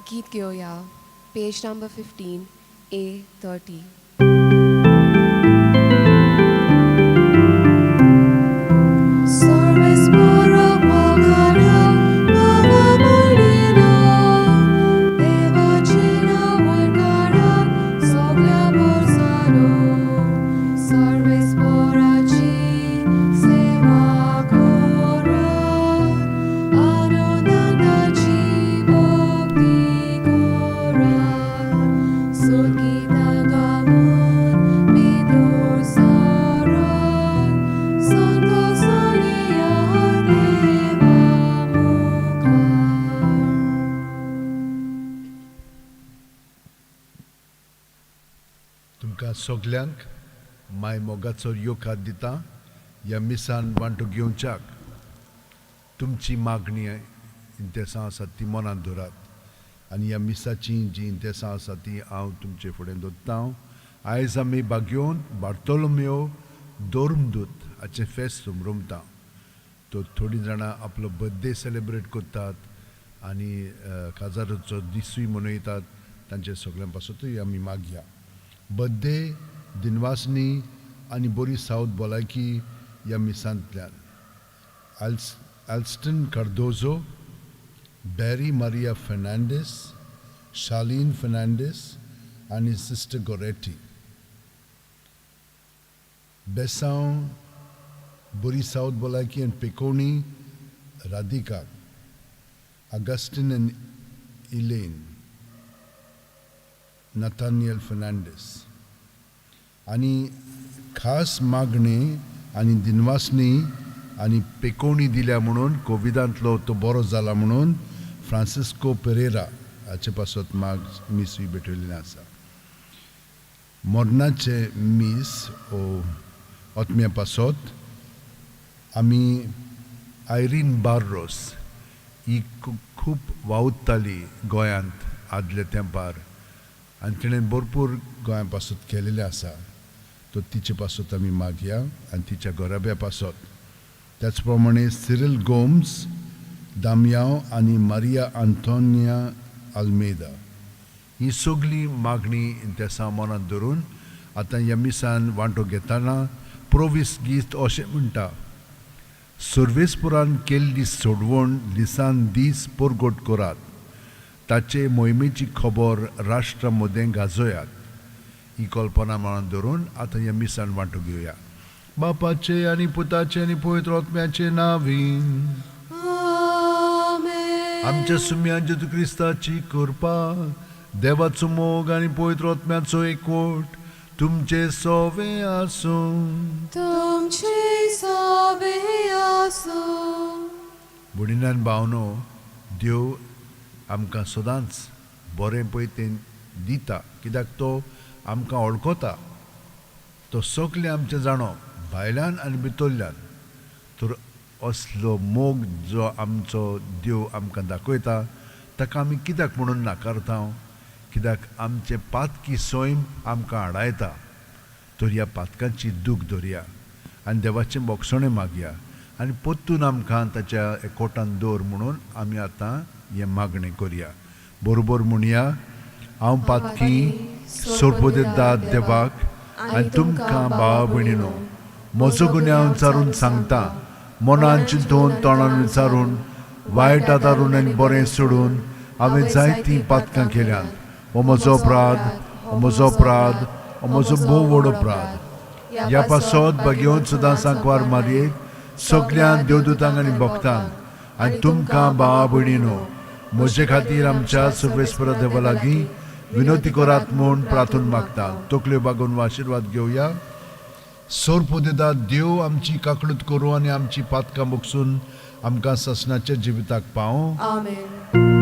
गीत घेऊया page number 15 A30. तुमकां सगल्यांक माय मोगाचो येवकार दिता ह्या मिसान वांटो घेवच्याक तुमची मागणी इंतेसां आसा ती मनांत दवरात आनी ह्या मिसाची जी इंतेसां आसा ती हांव तुमचे फुडें दवरतां. आयज आमी बागेवन बार्तोलोमेव दोर्मदूत हाचें फेस्त उमरुमता. तो थोडीं जाणां आपलो बर्थडे सेलेब्रेट करतात आनी काजाराचो दिसूय मनयतात. तांचे सगळ्यां पासतूय आमी मागया. बर्थडे दिनवासनी आनी बरी सावथ भलायकी ह्या मिसांतल्यान एल्स्टन कार्दोजो, बॅरी मारिया फेर्नांडीस, शालीन फेर्नांडीस आनी सिस्टर गोरेटी. बेसांव बरी सावथ भलायकी आनी पेकोणी राधिका, अगस्टीन आनी इलेन, नतानियल फेर्नांडीस आनी खास मागणी आनी दिनवासनी आनी पेकोवणी दिल्या म्हणून कोविडांतलो तो बरो जाला म्हणून फ्रांसिस्को पेरेरा हाचे पासत मिसूय भेटयल्लें आसा. मोर्नाचे मीस ओतम्या पासत आमी आयरीन बार्रोस ही खूब वावुरताली गोंयांत आदले तेंपार आनी तिणें भरपूर गोंया पासत केलेलें आसा. तो तिचे पासत आमी मागया आनी तिच्या घोराब्या पासत. त्याच प्रमाणे सिरिल गोम्स, दामयाव आनी मारिया आंतोनिया आल्मेदा ही सगळी मागणी इंतेसां मनांत धरून आतां ह्या मिसान वांटो घेतना प्रोवीस गीत अशें म्हणटा. सर्वेस्पुरान केल्ली सोडवण लिसान दीस परगट करात, ताचे मोहिमेची खबर राष्ट्रा मदें गाजोयात. ही कल्पना मनांत धरून आतां ह्या मिसान वांटो घेवया. बापाचे आनी पुताचे आनी पवित्र आत्म्याचे नांवीन. आमच्या सुम्या जेजू क्रिस्ताची कृपा, देवाचो मोग आनी पवित्र आत्म्याचो एकवट तुमचे सोवे आसूं. भुणीनान भावनो, देव आमकां सदांच बरें पळय तें दिता, कित्याक तो आमकां वळखता. तो सगळें आमचें जाणो भायल्यान आनी भितरल्यान. तर असलो मोग जो आमचो देव आमकां दाखयता ताका आमी कित्याक म्हणून नाकारता? कित्याक आमचे पातकी सैम आमकां आडायता. तर ह्या पातकांची दूख धरया आनी देवाचें मोगसणें मागया आनी परतून आमकां ताच्या एकवटान दवर म्हणून आमी आतां हें मागणें करया. बरोबर म्हणया. हांव पातकी सोडपदिता देवाक आनी तुमकां भाव भयणीनो, म्हजो गुन्यांव विचारून सांगता. मनान चिंतून तोंडान विचारून वायट आदारून आनी बरें सोडून हांवें जायतीं पातकां केल्यात. हो म्हजो अपराध, हो म्हजो अपराध, हो म्हजो भोव व्हड अपराध. ह्या पासत बागेवन सुद्दां सांकवार मारयेक सगळ्या देवदूतांक आनी भक्तांक आनी तुमकां भावा भयणीनो म्हजे खातीर आमच्या सर्वेस्परा देवा लागीं विनोती करात म्हूण प्रार्थना मागता. तकल्यो बागोवन आशिर्वाद घेवया. सोरपोदिता देव आमची काकळूत करूं आनी आमची पातकां मोगसून आमकां ससनाच्या जिविताक पावो. आमेन.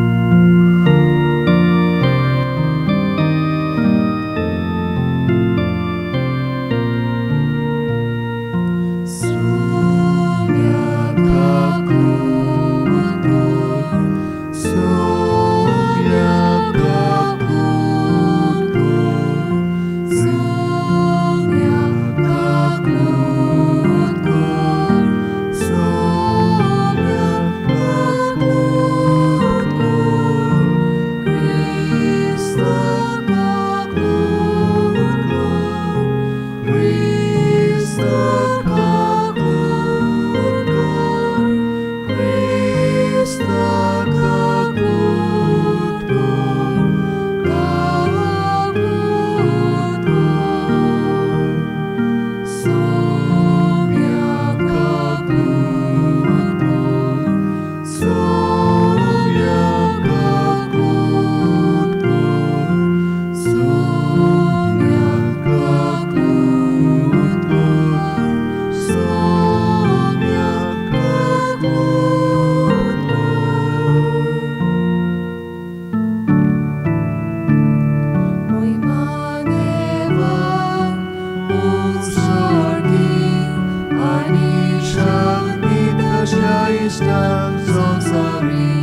इष्टं संसारी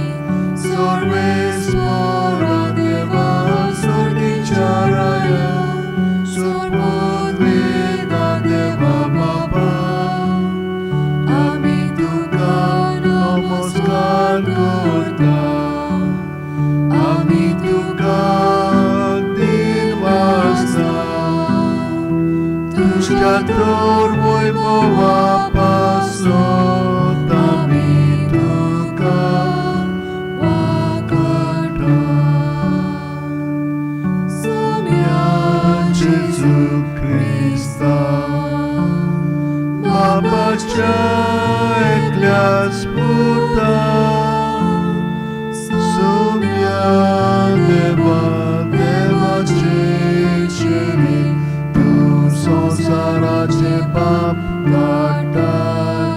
सर्वेश्वरा देवा सर्गीचाराय सर्वोद्वेदा देवा बाबा आम्ही तुका नमस्कार करता आम्ही तुका दिन वाजता तुझ्या थोर वैभवापासून आम्ही तुका वाकडा Jesu Christa Babaच्या एकल्याच पुता सोम्या देवा देवाचे चेणे तू संसाराचे पाप काढताय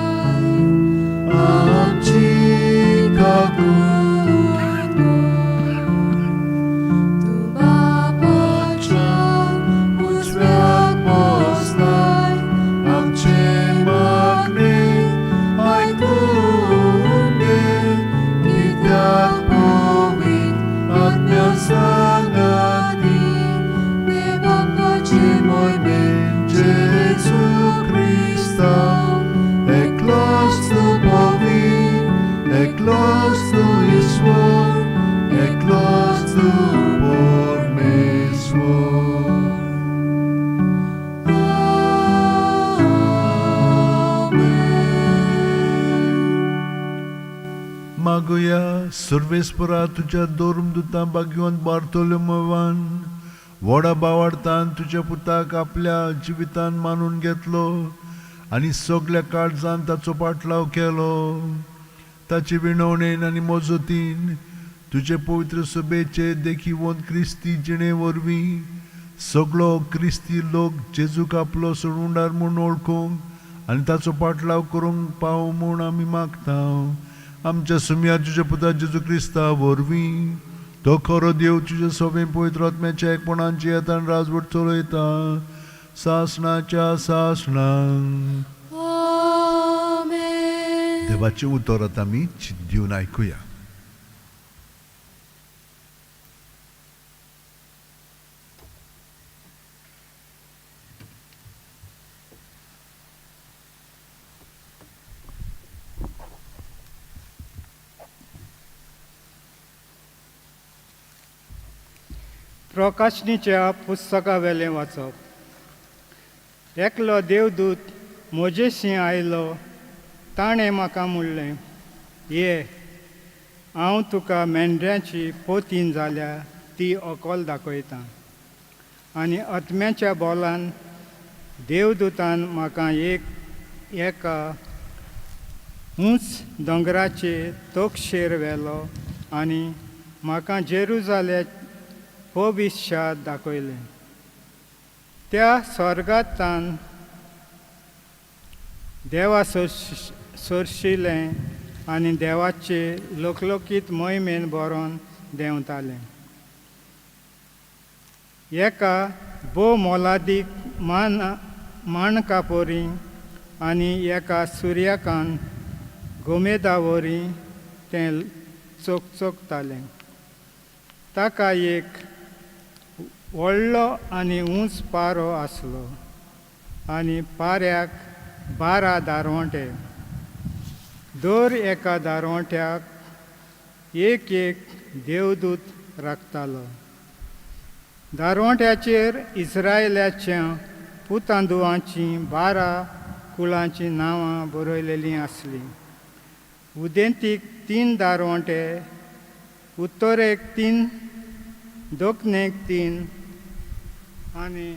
आमची Eklos tu Iswar, eklos tu Pormeswar. मागुया सर्वेस्परा तुझ्या दोरमदूतां बागयोन बार्तोलोमेवान व्हडा बावार्थान तुझ्या पुताक आपल्या जिवितान मानून घेतलो आनी सगळ्या काळजान ताचो पाटलाव केलो ताचे विणवणेन आनी मोजतीन तुझे पवित्र सभेचे देखीवन क्रिस्ती जिणे वरवीं सगळो क्रिस्ती लोक जेजूक आपलो सोडूंडार म्हूण ओळखूंक आनी ताचो पाटलाव करूंक पावो म्हूण आमी मागता आमच्या सुम्या तुझ्या पुता जेजू क्रिस्ता वरवीं तो खरो देव तुझे सभे पवित्र आत्म्याच्या एकपणांची येता आनी राजवट चलयता सासणाच्या सासणांक देवाचे उतर आतां आमी दिवन आयकुया. प्रकाशनीच्या पुस्तका वेलें वाचप. एकलो देवदूत मोजेशी आयलो ताणें म्हाका म्हणलें ये हांव तुका मेंढऱ्याची पोतीन जाल्यार ती ओकोल दाखयतां. आनी आत्म्याच्या बोलान देवदूतान म्हाका एका उंच दोंगराचेर तोकशेर व्हेलो आनी म्हाका जेरुजालेम पवित्र शार दाखयलें. त्या स्वर्गांतान देवा सोरशिल्लें आनी देवाचे लोकलोकीत मोहिमेन बरोवन देंवतालें. एका भोव मोलादीक माणकापोरी आनी एका सुर्याकान गोमेदावरी तें चोकचोकतालें. ताका एक व्हडलो आनी उंच पारो आसलो आनी पाऱ्याक 12 दारवंटे. दर एका दारवंट्याक एक देवदूत राखतालो. दारवंट्याचेर इस्रायेलाच्या पुतांदुआंची 12 कुळांची नांवां बरयलेलीं आसलीं. उदेंतीक 3 दारवंटे, उत्तरेक 3, दक्षिणेक 3 आनी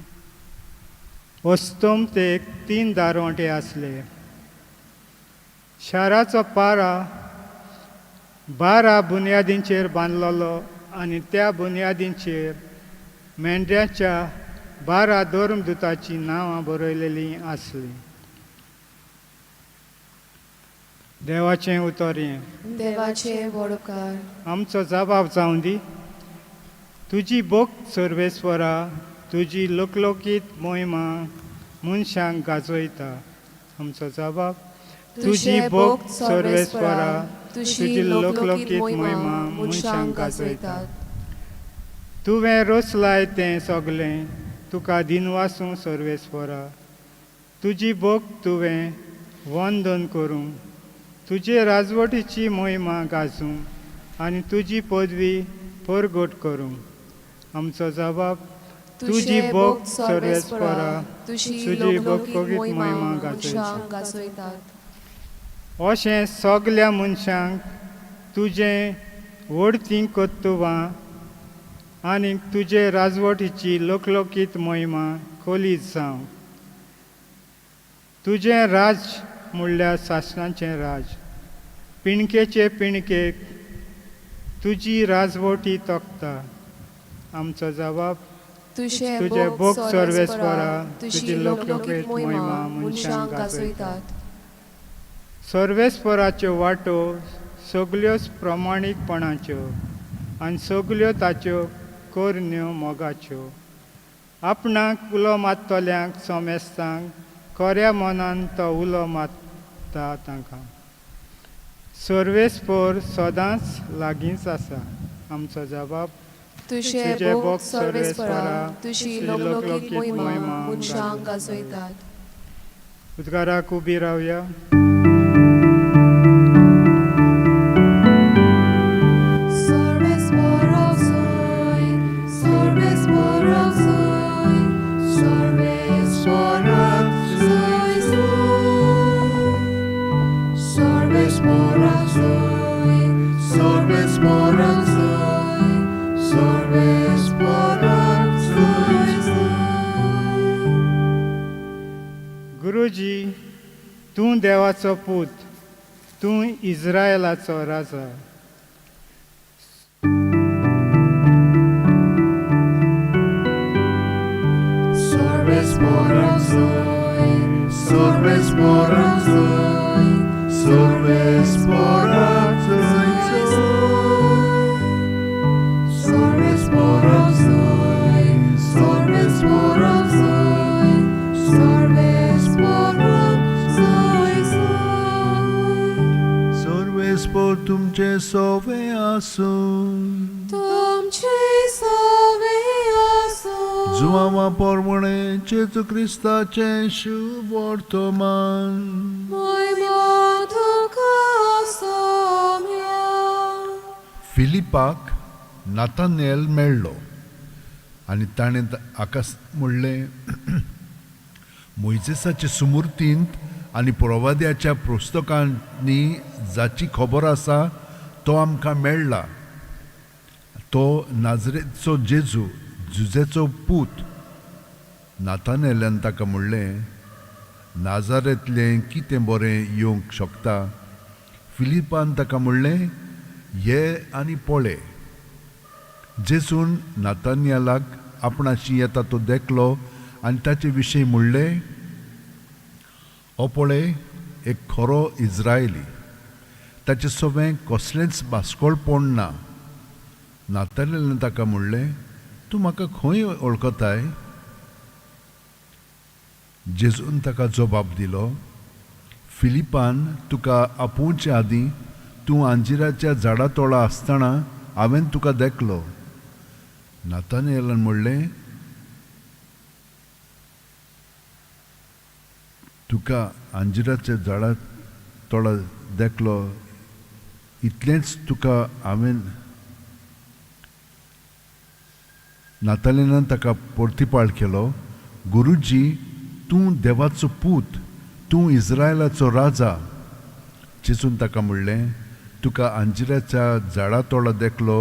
वस्तोमतेक 3 दारवंटे आसले. शाराचो पारा 12 बुनयादींचेर बांदलेलो आनी त्या बुनयादींचेर मेंढऱ्याच्या 12 धर्मदुतांची नांवां बरयलेलीं आसलीं. देवाचें उतर हें. देवाचे वडकार आमचो जबाब जावं दी. तुजी भोग सर्वेस्वरा तुजी लोकलोकीत मोहिमा मनशांक गाजयता. आमचो जबाब. तुझी भोग सर्वेस्परा तुझी लोकलोकीत महिमा मनशांक गाजयतात. तुवें रोसलाय तें सगलें तुका दिनवासूं सर्वेस्परा. तुजी भोग तुवें वंदन करूं, तुजे राजवटीची महिमा गाजूं आनी तुजी पदवी परगट करूं. आमचो जबाब तुजी भोग सर्वेस्परा तुझी लोकलोकीत महिमा गाजयतात. अशें सगल्या मनशांक तुजें व्हडतीं कोत्तुवां आनी तुजे राजवटीची लोकलोकीत महिमा खोलीत जावं. तुजें राज म्हणल्यार शासनाचें राज. पिणकेचे पिणकेक तुजी राजवटी तोखता. आमचो जबाब तुजे भोग सर्वेस्परा तुझी लोकलोकीत महिमा मनशांक गाजयतात. सर्वेस्पराच्यो वाटो सगल्योच प्रमाणीकपणाच्यो आनी सगल्यो ताच्यो करण्यो मोगाच्यो. आपणाक उलो मात्तोल्यांक सोमेस्तांक खऱ्या मनान तो उलो मात्ता तांकां. सर्वेस्पर सदांच लागींच आसा. आमचो जबाब तुझे भोग सर्वेस्परा तुझी लोकलोकीत महिमा मनशांक गाजयतात. उद्गाराक उबी रावया. गुरुजी, तूं देवाचो पूत, तूं इस्रायलाचो राजा. सर्वेस्पर तुमचे सोवे आसूं. जुवामा पोरमणे जेजू क्रिस्ताचें शुभ वर्तमान. फिलिपाक नातानेल मेळ्ळो आनी ताणें हाका म्हणलें, मोइसेसाचे सुमूर्तींत आनी प्रवाद्याच्या पुस्तकांनी जाची खबर आसा तो आमकां मेळ्ळा. तो नाजरेचो जेजू, जुजेचो पूत. नातानेलान ताका म्हणलें, नाजारेंतलें कितें बरें येवंक शकता. फिलिपान ताका म्हणलें, ये आनी पळय. जेजून नातानियालाक आपणाशी येता तो देखलो आनी ताचे विशीं म्हणलें, हो पळय एक खरो इस्रायली. ताचे सोबें कसलेंच भास्कोळपण ना. नातानेलान ताका म्हणलें, तूं म्हाका खंय वळखताय? जेजून ताका जबाब दिलो, फिलिपान तुका आपूंचे आदीं तूं अंजिराच्या झाडा तोळा आसतना हांवें तुका देखलो. नातानेलान म्हणलें, तुका अंजिराच्या झाडा तोळा देखलो इतलेंच तुका हांवें. नातानेलान ताका परतिपाळ केलो, गुरुजी, तूं देवाचो पूत, तूं इस्रायलाचो राजा. जेजून ताका म्हणलें, तुका अंजिराच्या झाडा तोळा देखलो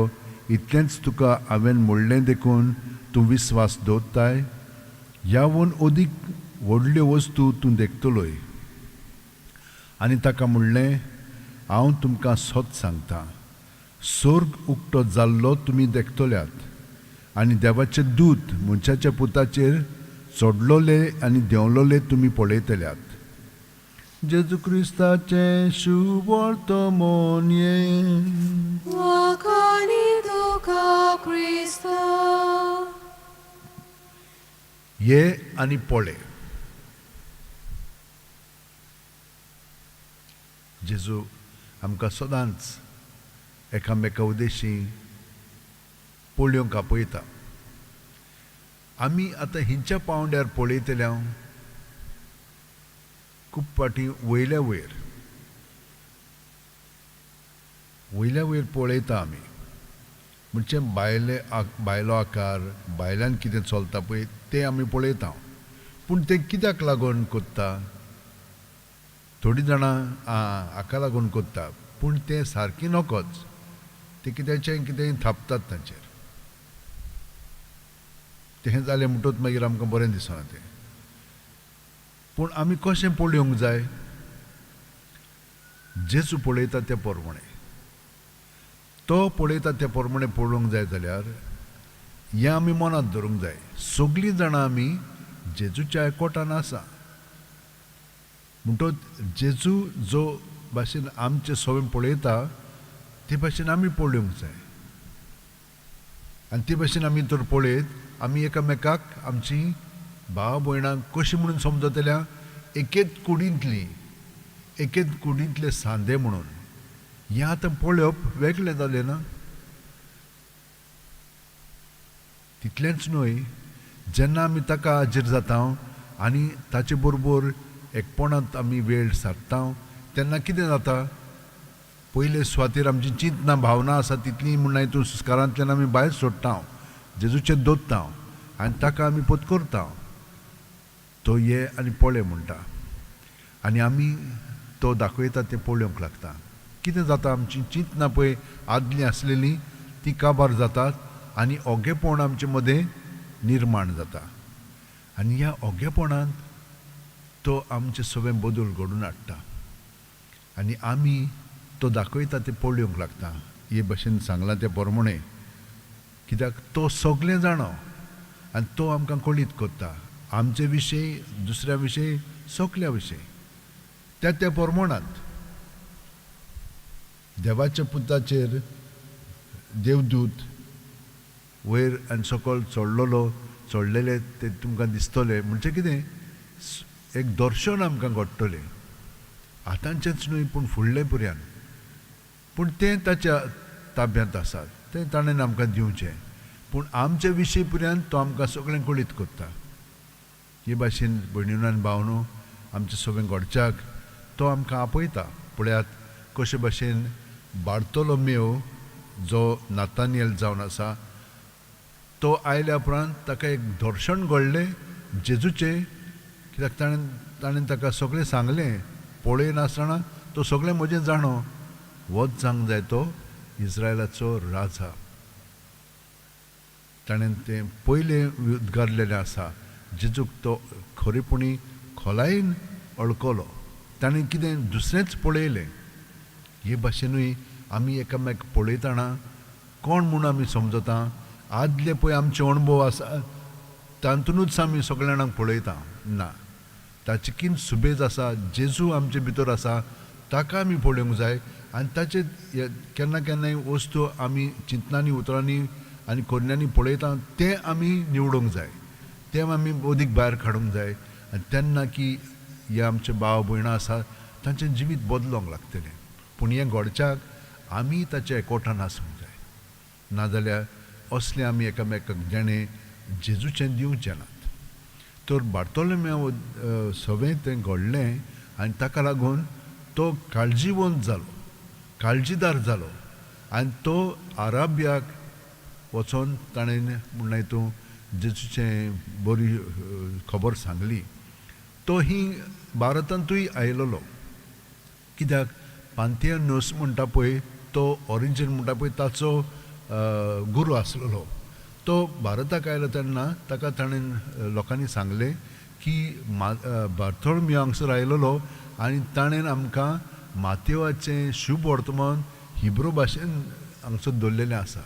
इतलेंच तुका हांवें म्हणलें देखून तूं विस्वास दवरताय? ह्यावन अदीक व्हडल्यो वस्तू तूं देखतलोय. आनी ताका म्हणलें, हांव तुमकां सत सांगतां, स्वर्ग उक्तो जाल्लो तुमी देखतल्यात आनी देवाचे दूत मनशाच्या पुताचेर चडलोले आनी देंवलोले तुमी पळयतल्यात. जेजू क्रिस्ताचें शुभ वर्तमान ये आनी पळय. जेजू आमकां सदांच एकामेका उद्देशी पळोवंक आपयता. आमी आतां हिंच्या पावंड्यार पळयतल्या खूब फाटी वयल्या वयर पळयता आमी, म्हणजे बायलो आकार, बायलांक कितें चलता पळय तें आमी पळयता. पूण तें कित्याक लागून कोत्ता? थोडीं जाणां हाका लागून कोत्ता, पूण तें सारकें नकोच. तें कितें थापतात तांचेर. तें जालें म्हणटच मागीर आमकां बरें दिसना तें. पूण आमी कशें पळोवंक जाय? जेजू पळयता त्या प्रमाणे, तो पळयता त्या प्रमाणे पळोवंक जाय जाल्यार हें आमी मनांत धरूंक जाय. सगळीं जाणां आमी जेजूच्या एकवटान आसा म्हणटच जेजू जो भाशेन आमचे सगळें पळयता ते भाशेन आमी पळोवंक जाय. आनी ते भाशेन आमी तर पळयत आमी एकामेकाक आमची भाव भयणांक कशीं म्हणून समजतल्या? एकेच कुडींतले सांदे म्हणून. हें आतां पळोवप वेगळें जालें ना? तितलेंच न्हय, जेन्ना आमी ताका हाजीर जाता आनी ताचे बरोबर एकपणांत आमी वेळ सारता तेन्ना कितें जाता? पयले सुवातेर आमची चिंतना भावना आसा तितली म्हण हितून संस्कारांतल्यान आमी भायर सोडटा, जेजूचेर दोत्ता आनी ताका आमी पत्करता. तो ये आनी पळय म्हणटा आनी आमी तो दाखयता तें पळोवंक लागता. कितें जाता? आमची चिंतना पळय आदली आसलेली ती काबार जातात आनी ओगेपण आमचे मदें निर्माण जाता. आनी ह्या ओगेपणांत तो आमचें सगळें बदल घडोवन हाडटा आनी आमी तो दाखयता तें पळोवंक लागता. हे भाशेन सांगलां त्या प्रमाणे, कित्याक तो सगळें जाणो आनी तो आमकां कळीत करता आमचे विशयी, दुसऱ्या विशयी, सगल्या विशयी. त्या प्रमाणांत देवाच्या पुताचेर देवदूत वयर आनी सकयल चडलेले ते तुमकां दिसतले. म्हणजे कितें? एक दर्शन आमकां घडटलें. आतांचेंच न्हय पूण फुडलें पर्यान. पूण तें ताच्या ताब्यांत आसा, तें ताणें आमकां दिवचें. पूण आमचे विशयी पर्यंत तो आमकां सगळें कळीत करता. हे भाशेन भयणीनो आनी भावनो आमचें सगळें घडच्याक तो आमकां आपयता. पळयात कशे भाशेन बार्तोलोमेव जो नातानियल जावन आसा तो आयल्या उपरांत ताका एक दर्शन घडलें जेजूचें. कित्याक ताणें ताका सगळें सांगलें, पळय नासतना तो सगळें म्हजें जाणो, होच जावंक जाय तो इस्रायलाचो राजा. ताणें तें पयलें उद्गारलेलें आसा. जेजूक तो खरेपणी खोलायेन वळखलो. ताणें कितें दुसरेंच पळयलें. हे भाशेनूय आमी एकामेक पळयतना कोण म्हूण आमी समजता? आदले पळय आमचे अणभव आसा तातूंतूच आमी सगळ्या जाणांक पळयता ना. ताची किन सुबेज आसा, जेजू आमचे भितर आसा, ताका आमी पळोवंक जाय. आनी ताचे केन्ना केन्नाय वस्तू आमी चिंतनांनी उतरांनी आनी कोन्यांनी पळयता तें आमी निवडूंक जाय, तें आमी अदीक भायर काडूंक जाय. आनी तेन्ना की हे आमचे भाव भयणां आसा तांचें जिवीत बदलोंक लागतलें. पूण हें घडच्याक आमी ताच्या एकवटान आसूंक जाय. नाजाल्यार असलें आमी एकामेकाक जेणें जेजूचें दिवचें नात. तर बार्तोलोमेव सगळें तें घडलें आनी ताका लागून तो काळजीवंत जालो, काळजीदार जालो. आनी तो आराबियाक वचोन ताणें म्हणना हितून जेजूचें बरी खबर सांगली. तो ही भारतांतूय आयलोलो. कित्याक पांथियनूस म्हणटा पळय तो ऑरिजीन म्हणटा पळय ताचो गुरू आसलेलो. तो भारताक आयलो तेन्ना ताका ताणें लोकांनी सांगलें की बार्थोलोमेव हांगसर आयलोलो आनी ताणें आमकां मातेवाचें शुभ वर्तमान हिब्रू भाशेन हांगसर दवरलेलें आसा.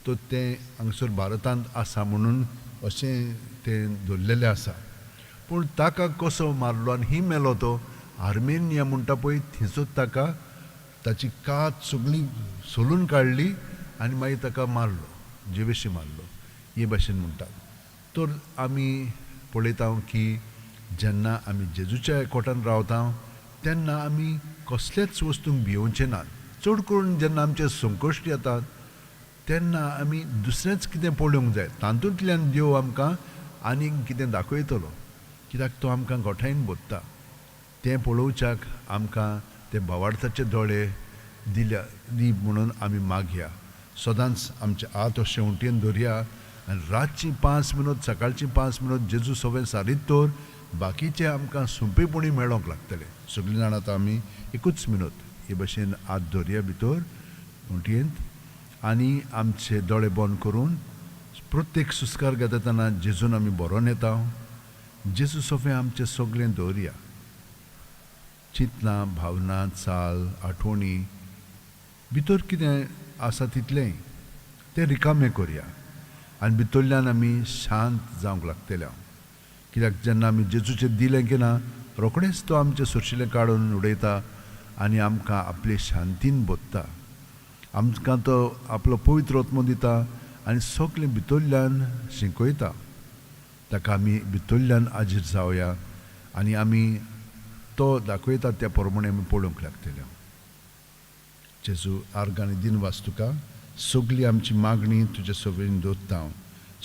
तो तें हांगसर भारतांत आसा म्हणून अशें तें दवरलेलें आसा. पूण ताका कसो मारलो आनी ही मेलो तो आर्मेनिया म्हणटा पळय थंयसर ताका ताची कात सगळी सोलून काडली आनी मागीर ताका मारलो, जिवेशी मारलो. हे भाशेन म्हणटात. तर आमी पळयता की जेन्ना आमी जेजूच्या एकवटान रावता तेन्ना आमी कसलेच वस्तूंक भिवचे नात. चड करून जेन्ना आमचे संकश्ट येतात तेन्ना आमी दुसरेंच कितें पळोवंक जाय. तातूंतल्यान देव आमकां आनीक कितें दाखयतलो, कित्याक तो आमकां गोठायन बोत्ता. तें पळोवच्याक आमकां ते भावार्थाचे दोळे दी म्हणून आमी मागया. सदांच आमचे हात अशें उंटेन दवरया आनी रातची 5 मिनट सकाळची 5 मिनट जेजू सवें सारीत तर बाकीचे आमकां सोंपेपणी मेळोंक लागतले. सगळीं जाणां आतां आमी एकूच मिनट हे भशेन हात दवरया भितर उंटयेंत आनी आमचे दोळे बंद करून प्रत्येक सुस्कार घेता तेन्ना जेजून आमी बरोवन येता. जेजू सफें आमचें सगळें दवरया. चिंतनां, भावना, चाल, आठवणी भितर कितें आसा तितलें तें रिकामें करया आनी भितरल्यान आमी शांत जावंक लागतले. कित्याक जेन्ना आमी जेजूचें दिलें की ना रोखडेंच तो आमचें सुरशिलें काडून उडयता आनी आमकां आपले शांतीन बोत्ता. आमकां तो आपलो पवित्र आत्मो दिता आनी सगळें भितरल्यान शिंकयता. ताका आमी भितरल्यान हाजीर जावया आनी आमी तो दाखयता त्या प्रमाणे आमी पळोवंक लागतले. जेजू आर्गांनी दिनवास तुका सगळी आमची मागणी तुजे सगळीं दवरता.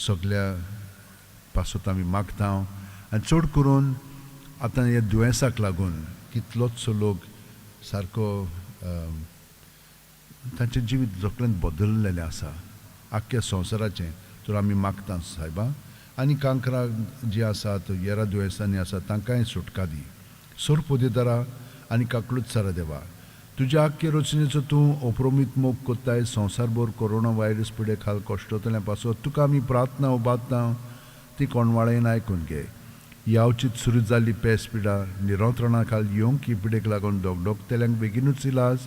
सगळ्या पासत आमी मागता आनी चड करून आतां ह्या दुयेंसाक लागून कितलोचो लोक सारको तांचें जिवीत जगलें बदललेलें आसा आख्ख्या संवसाराचें. तर आमी मागता सायबा आनी कांकरां जीं आसात येरा दुयेंसांनी आसा तांकांय सुटका दी. सोर दितारा आनी काकळूच देवा तुज्या आख्खे रचनेचो तूं अप्रमीत मोग कोत्ताय. संवसारभर कोरोना व्हायरस पिडे खाल कश्टतल्या पासत तुका आमी प्रार्थना उबारता ती कोणवाळेन आयकून घे. यावचीत सुरू जाल्ली पेस पिडा निरंत्रणा खाल येवंक ही पिडेक लागून दोगदोगतेल्यांक बेगीनूच इलाज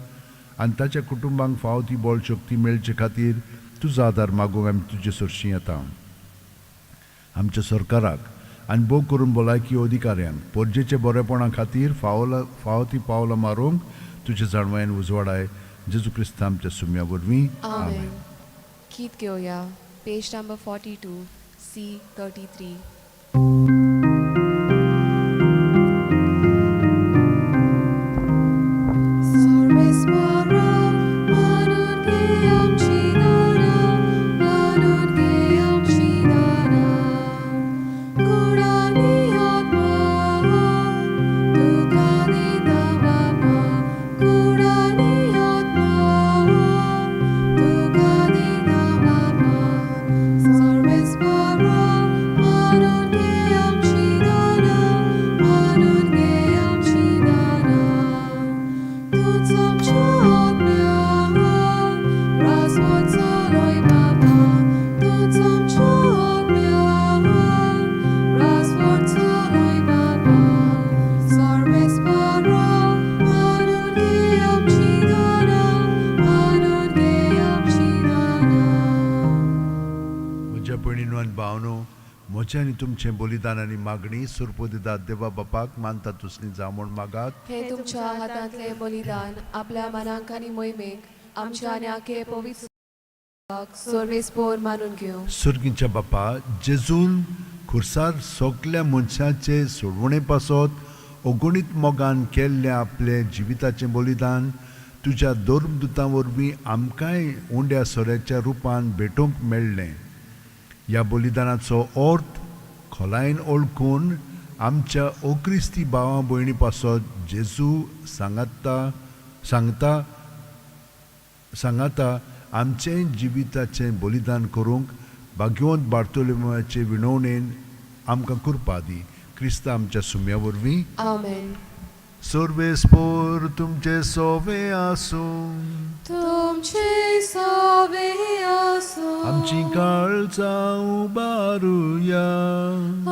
आनी ताच्या कुटुंबांक फावो ती बळ शक्ती मेळचे खातीर तुजो आदार मागूंक आमी तुजे सरशी येता. आमच्या सरकाराक आनी भोव करून भलायकी अधिकाऱ्यांक परजेच्या बरेपणा खातीर फावो ती पावलां मारूंक तुजे जाणवायेन उजवाडाय. जेजू क्रिस्त आमच्या सुम्या वरवीं Amen. Keith Gioia, page number 42, C 33. म्हजें आनी तुमचें बलिदान आनी मागणी सुरपदितात देवा बापाक मानता तुसनी जावं म्हूण मागात. हे तुमच्या हातांतले बलिदान आपल्या मनांक आनी मोहिमेक आमच्या आनी आखे पवित्र सर्वेस्पोर मानून घेवं. सुर्गीच्या बापा जेजून खुर्सार सगल्या मनशाचे सोडवणे पासत अगणीत मोगान केल्ले आपले जिविताचें बलिदान तुज्या धर्मदुतां वरवीं आमकांय उंड्या सोऱ्याच्या रुपान भेटोवंक मेळ्ळें. ह्या बलिदानाचो अर्थ खोलायेन ओळखून आमच्या अक्रिस्ती भावां भयणी पासत जेजू सांगता आमचें जिविताचें बलिदान करूंक भाग्यवंत बार्तोलोमेवाचे विणवणेन आमकां कृपा दी. क्रिस्त आमच्या सुम्या वरवीं आमेन. सर्वेस्पोर तुमचे सोवे आसूं तुमचे सोवे आसूं आमची काळजां उबारुया.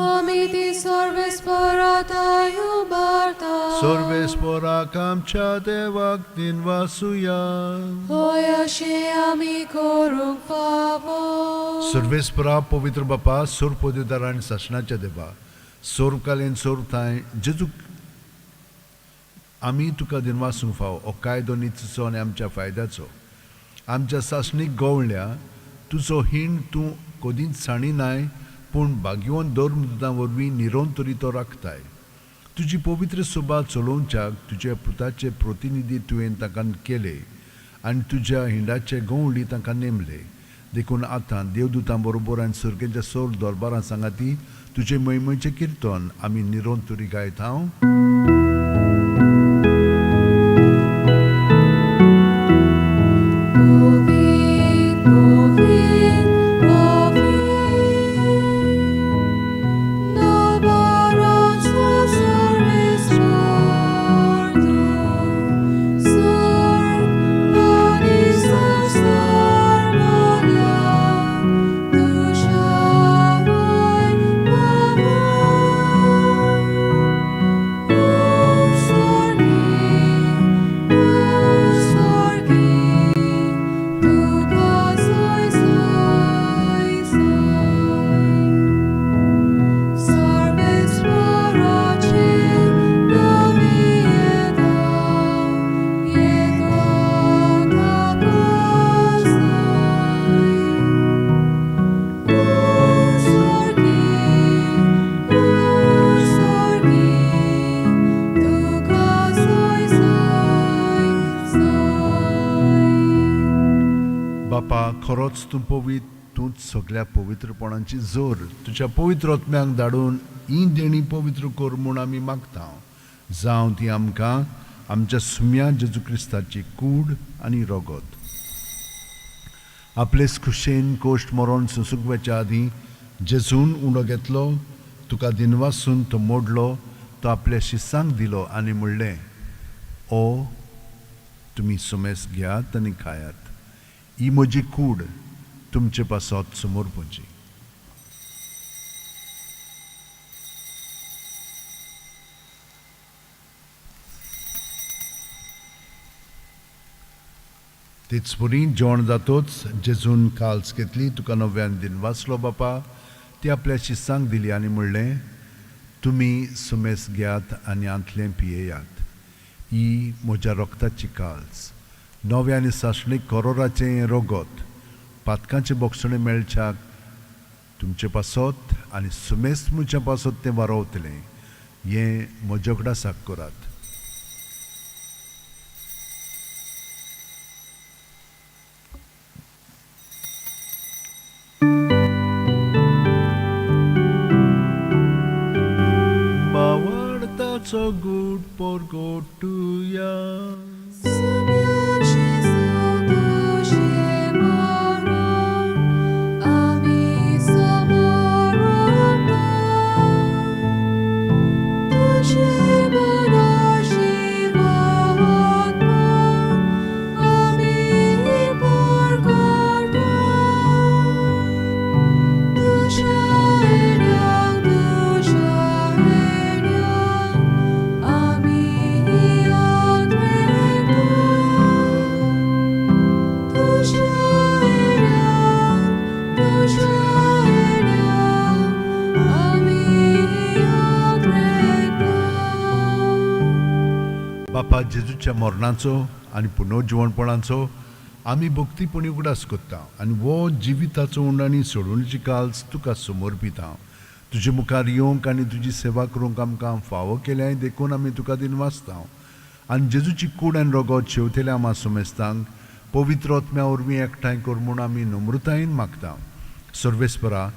आमी ती सर्वेस्पराताय उबारता. सर्वेस्पोराक आमच्या देवाक दिनवासुया. होय अशें आमी करूंक फावो. सर्वेस्परा पवित्र बापा सोरपदिदार आनी सासणाच्या देवा सोरकालेन सोरताय जेजू आमी तुका दिनवासूंक फावो. हो कायदो निचचो आनी आमच्या फायद्याचो. आमच्या सासणीक गवळ्या तुजो हिण तूं कदींच साणिनाय पूण भाग्यवंत धर्मदुतां वरवीं निरंतरी तो राखताय. तुजी पवित्र सभा चलोवच्याक तुज्या पुताचे प्रतिनिधी तुवें तांकां केले आनी तुज्या हिंडाचे गवळी तांकां नेमले. देखून आतां देवदूतां बरोबर आनी सर्गेच्या सोर दरबारां सांगाती तुजे महिमेचें किर्तन आमी निरंतरी गायत हांव. बापा, खरोच तूं पवित्र, तूंच सगळ्या पवित्रपणांची जोर. तुज्या पवित्र आत्म्याक धाडून ही देणी पवित्र कर म्हूण आमी मागता. जावं ती आमकां आमच्या सुम्या जेजू क्रिस्ताची कूड आनी रगत. आपले खुशेन कोश्ट मरण सुसुकव्याच्या आदीं जेजून उणो घेतलो, तुका दिनवासून तो मोडलो, तो आपल्या शिसांक दिलो आनी म्हणलें, ओ तुमी सुमेस घेयात आनी खायात. ही म्हजी कूड तुमचे पासत समोर पोची. तीच पुरी जेवण जातोच जेजून काल्स घेतली, तुका नव्यान दिन वाचलो बापा. ती आपल्या शिसांक दिली आनी म्हणलें, तुमी सुमेस घेयात आनी आंतलें पियेयात. ही म्हज्या रक्ताची काल्स, नवे आनी सासणीक करोराचें रगत, पातकांचे बोक्षणे मेळच्याक तुमचे पासत आनी सुमेस म्हज्या पासत तें वारोवतलें. हें म्हज्या कडा साक करात. बावार्ताचो गूट पोरगोटुया. बापा, जेजूच्या मरणाचो आनी पुनर्जीवणपणाचो आमी भक्तीपणी उगडास कोत्ता आनी वो जिविताचो उंडाणी सोडूनची काल्स तुका समर्पिता. तुजे मुखार येवंक आनी तुजी सेवा करूंक आमकां फावो केल्याय देखून आमी तुका दिन वाचता. आनी जेजूची कूड आनी रगत शेवतेल्या आमा सुमेस्तांक पवित्र आत्म्या वरवीं एकठांय कर म्हूण आमी नम्रतायेन मागता. सर्वेस्परा,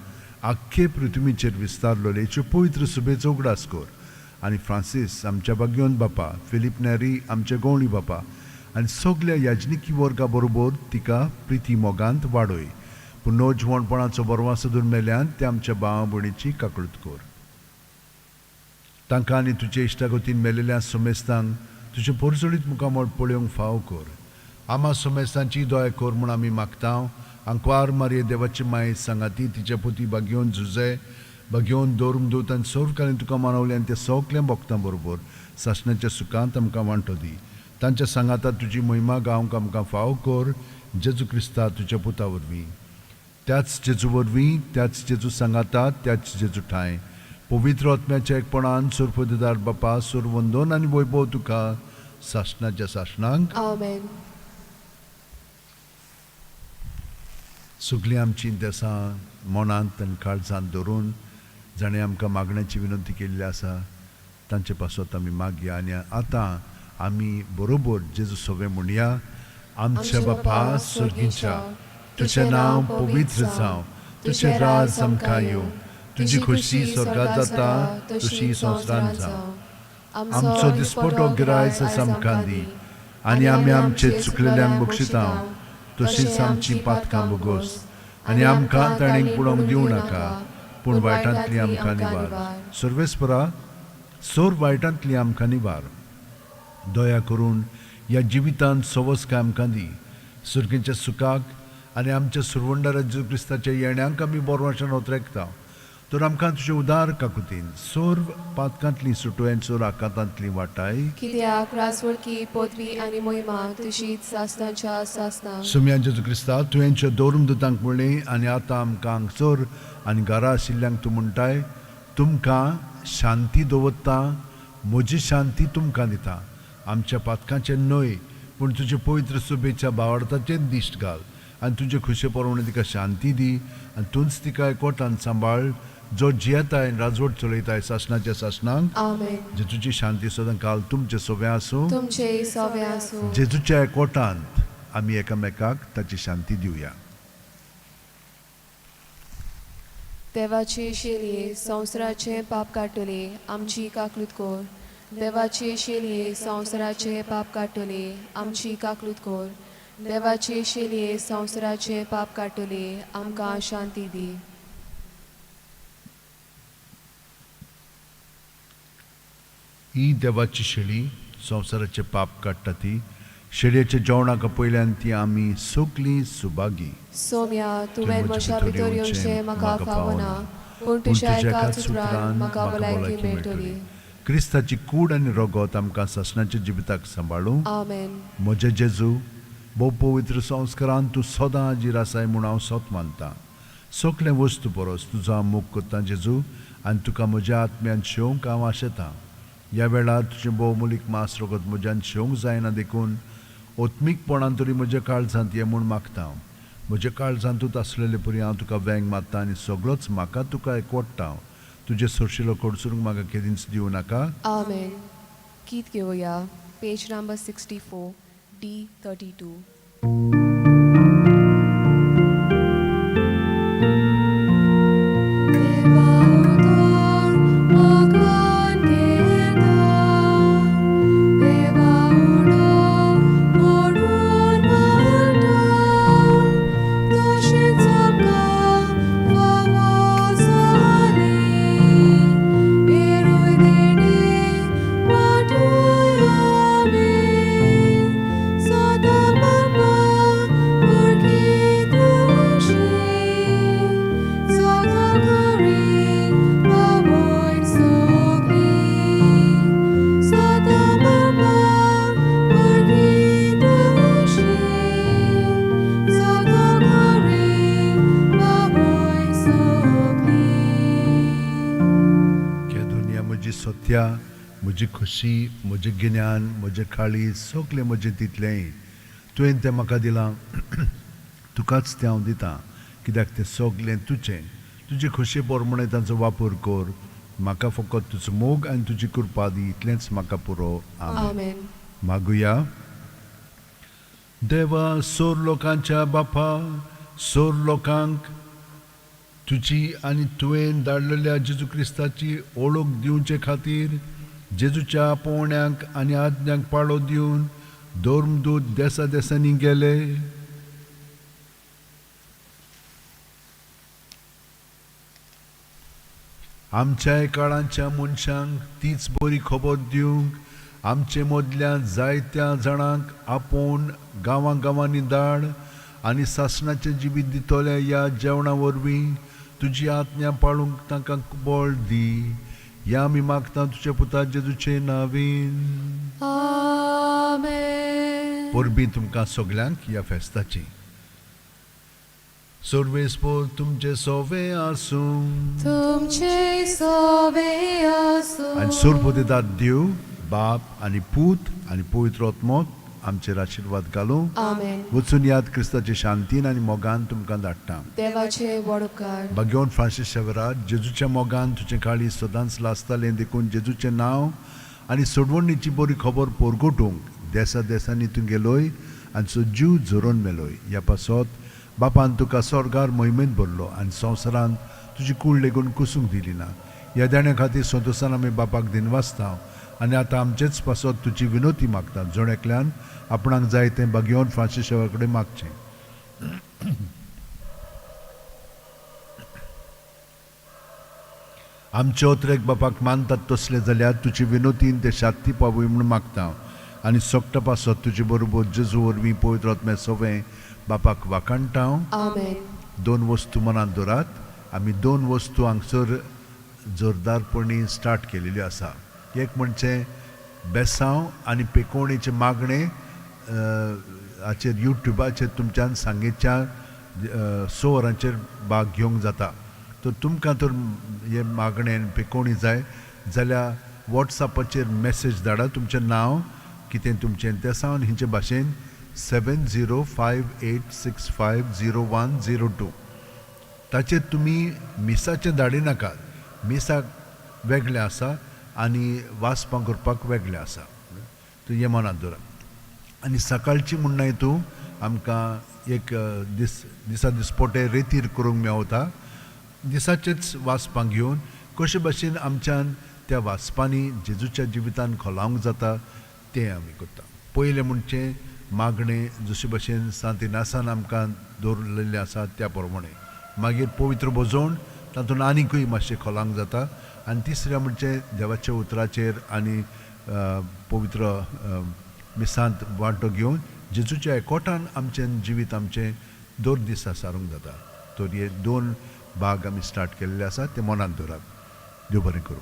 आख्खे पृथ्वीचेर विस्तारलेल्यो पवित्र सुबेचो उगडास कर. आनी फ्रांसीस आमच्या भाग्यवंत बापा, फिलीप नेरी आमचे गवळी बापा आनी सगळ्या याजनिकी वर्गा बरोबर तिका प्रिती मोगांत वाडय. पुनर्जीवणपणाचो बरवासो धरून मेल्यान ते आमच्या भावा भयणीची काकळूत कर. तांकां आनी तुजे इश्टागतीन मेलेल्या सुमेस्तांक तुजे परसळीत मुखामळ पळोवंक फाव कर. आमा सुमेस्तांची दया कर म्हूण आमी मागता. आंकवार मारये देवाची माय सांगाती तिच्या पुती भाग्यवंत जुजे, भाग्यवंत दोरमदूत आनी सौरकालीन तुका मानवले आनी त्या सगळ्या भक्तां बरोबर सासणाच्या सुखांत आमकां वांटो दी. तांच्या सांगाता तुजी महिमा गावंक आमकां फाव कर. जेजू क्रिस्ता तुज्या पुता वरवीं, त्याच जेजू वरवीं, त्याच जेजू सांगाता, त्याच जेजू ठाय पवित्र आत्म्याच्या एकपणान सुरपददार बापा, सुरवंदन आनी वैभव तुका सासणाच्या सासणांक. आमेन. सगळीं आमची देसां मनांत आनी काळजांत धरून जाणें आमकां मागण्याची विनंती केल्ली आसा, तांचे पासत आमी मागया आनी आतां आमी बरोबर जेजू सगळें म्हणया. आमच्या बापा स्वर्गीच्या, तुजें नांव पवित्र जावं, तुजें राज आमकां येवं, तुजी खुशी स्वर्गात जाता तशी संवसारांत जावं. आमचो दिसपटो गिरायज आमकां दी आनी आमी आमचे चुकलेल्यांक बक्षितांव तशींच आमची पातकां बगोस आनी आमकां ताणेंक बुडोवंक दिवं नाका पूण वायटांतली आमकां निवार. सर्वेस्परा सोर वायटांतली आमकां निवार. दया करून ह्या जिवितांत सवस्काय आमकां दी. सुर्गेच्या सुखाक आनी आमच्या सुरवंडा जेजू क्रिस्ताच्या येण्याक आमी बोरवाशान उतरेकता. तर आमकां तुजे उदार काकुतीन सोर पातकांतली सुटोय आनी सोर आकांतांतली वाटाय. कित्याक रासवळकी पदवी आनी मोहिमा तुशीच सासनाच्या सासना. सुम्या जेजू क्रिस्ता तुवेंच्या दौरून दुतांक म्हणलें आनी आतां आमकां हांगसर आनी घरा आशिल्ल्यांक तूं म्हणटाय तुमकां शांती दवरता, म्हजी शांती तुमकां दिता. आमच्या पातकांचे न्हय पूण तुजे पवित्र सुबेच्या भावार्थाचेर दिश्ट घाल आनी तुजे खुशे परवणे तिका शांती दी आनी तूंच तिका एकवटान सांबाळ जो जियेताय राजवट चलयताय सासनाच्या सासनांक. आमेन. जेजूची शांती सदां काल तुमचे सोबे आसूं. तुमचे सवे आसूं. जेजूच्या एकवटांत आमी एकामेकाक ताची शांती दिवया. देवाचे शेलये संवसाराचे पाप काडटले आमची काकलूत कोर. देवाचे शेलये संवसाराचे पाप काडटले आमची काकलूत कोर. देवाचे शेलये संवसाराचे पाप काडटले आमकां शांती दी. ही देवाची शेळी संवसाराचे पाप काडटा ती. शेळयेच्या जेवणाक पयल्यान ती आमी सगलीं सुभागी. सोम्या तुवें म्हज्या भितर येवचें म्हाका फावना पूण तुज्या एकाच उतरान म्हाका भलायकी मेळटली. क्रिस्ताची कूड आनी रगत आमकां सासणाच्या जिविताक सांबाळूं. आमेन. म्हजे जेजू भोव पवित्र संस्कारान तूं सदां हाजीर आसाय म्हूण हांव सोत मानतां. सगळे वस्तू परस तुजो हांव मोग करतां जेजू आनी तुका म्हज्या आत्म्यान शेवंक हांव आशेतां. ह्या वेळार तुजें भोवमुलीक मास रगत म्हज्यान शेवंक जायना देखून ओत्मीकपणान तरी म्हज्या काळजांत ये म्हूण मागतां. म्हज्या काळजांतूच आसलेले परी हांव तुका वेंग मारतां आनी सगळोच म्हाका तुका एकवटता. तुजे सोरशिलो कडसरूंक म्हाका केदींच दिवं नाका. आमेन. गीत घेवया पेज नंबर 64 D32. सत्या म्हजी खुशी म्हजें गिन्यान म्हजें काळीज सगळें म्हजें तितलें तुवें तें म्हाका दिलां. तुकाच तें हांव दितां कित्याक तें सगळें तुजें. तुजे खुशे पोरमणे तांचो वापर कर. म्हाका फकत तुजो मोग आनी तुजी कृपा दी इतलेंच म्हाका पुरो. आमेन. मागुया. देवा सोर लोकांच्या बापा सोर लोकांक तुजी आनी तुवें धाडलेल्या जेजू क्रिस्ताची ओळख दिवचे खातीर जेजूच्या पोवण्यांक आनी आज्ञांक पाळो दिवन धर्मदूत देसा देसांनी गेले. आमच्याय काळांच्या मनशांक तीच बरी खबर दिवंक आमचे मदल्या जायत्या जाणांक आपूण गांवां गांवांनी धाड आनी सासणाचें जिवीत दितल्या ह्या जेवणा वरवीं तुजी आज्ञा पाळूंक तांकां बळ दी. ह्या आमी मागता तुज्या पुता जेजूचे नांवीन. आमेन. परबीं तुमकां सगल्यांक ह्या फेस्ताची. सर्वेस्पोर तुमचे सोवे आसूं. तुमचे सोवे आसूं. आनी सोरपोतेदार देव बाप आनी पूत आनी पवित्र आत्मो. आमचेर आशिर्वाद घालूं. आमेन. वचून याद क्रिस्ताचे शांतीन आनी मोगान तुमकां धाडटा. देवाचे व्हड उपकार. भाग्यवान फ्रांसीस शेवराज, जेजूच्या मोगान तुजें काळी सदांच लासतालें देखून जेजूचें नांव आनी सोडवणीची बरी खबर पोरगोटूंक देसा देसांनी तूं गेलोय आनी सो जीव जोरोवन मेलोय. ह्या पासत बापान तुका स्वर्गार मोहिमेंत भरलो आनी संवसारांत तुजी कूड लेगून कुसूंक दिली ना. ह्या देण्या खातीर संतोशान आमी बापाक दिनवासता आनी आतां आमचेच पासत तुजी विनोती मागता. जोण एकल्यान आपणाक जाय तें भाग्यवान फ्रांसीस शेवरा कडेन मागचें. आमचे ओत्रेक बापाक मानतात तसले जाल्यार तुजी विनोतीन ते शांती पावूय म्हूण मागता आनी सोगटा पासत तुजे बरोबर जेजू वरवीं पवित्र आत्म्या सवें बापाक वाकाणटा. आमेन. 2 वस्तू मनांत दवरात. आमी 2 वस्तू हांगसर जोरदारपणी स्टार्ट केलेल्यो आसा. एक म्हणजे बेसांव आनी पेकोवणेचे मागणे हाचेर यूट्यूबाचेर तुमच्यान सांगेच्या 6 वरांचेर भाग घेवंक जाता. तर तुमकां तर हे मागणे आनी पेकोवणी जाय जाल्यार वॉट्सॅपाचेर मॅसेज धाडा. तुमचें नांव कितें तुमचें तें सांग हिंचे भाशेन 7058650102 ताचेर तुमी मिसाचें धाडिनाकात. मिसाक वेगळें आसा आनी वाचपाक करपाक वेगळें आसा. तूं हें मनांत दवरा. आनी सकाळची म्हणना हितून आमकां एक दिसा दिसपोटे रेतीर करूंक मेवता. दिसाचेच वाचपाक घेवन कशे भाशेन आमच्यान त्या वाचपांनी जेजूच्या जिवितान खोलावंक जाता तें आमी करता. पयलें म्हणचे मागणें जशे भाशेन सांत इनासान आमकां दवरलेलें आसा त्या प्रमाणे. मागीर पवित्र बोजोवन तातूंत आनीकूय मातशें खोलावंक जाता. आनी तिसरें म्हणचे देवाच्या उतराचेर आनी पवित्र मिसांत वांटो घेवन जेजूच्या एकवटान आमचें जिवीत आमचें 2 दिसा सारूंक जाता. तर हे 2 भाग आमी स्टार्ट केल्ले आसा ते मनांत दवरात. देव बरें करूं.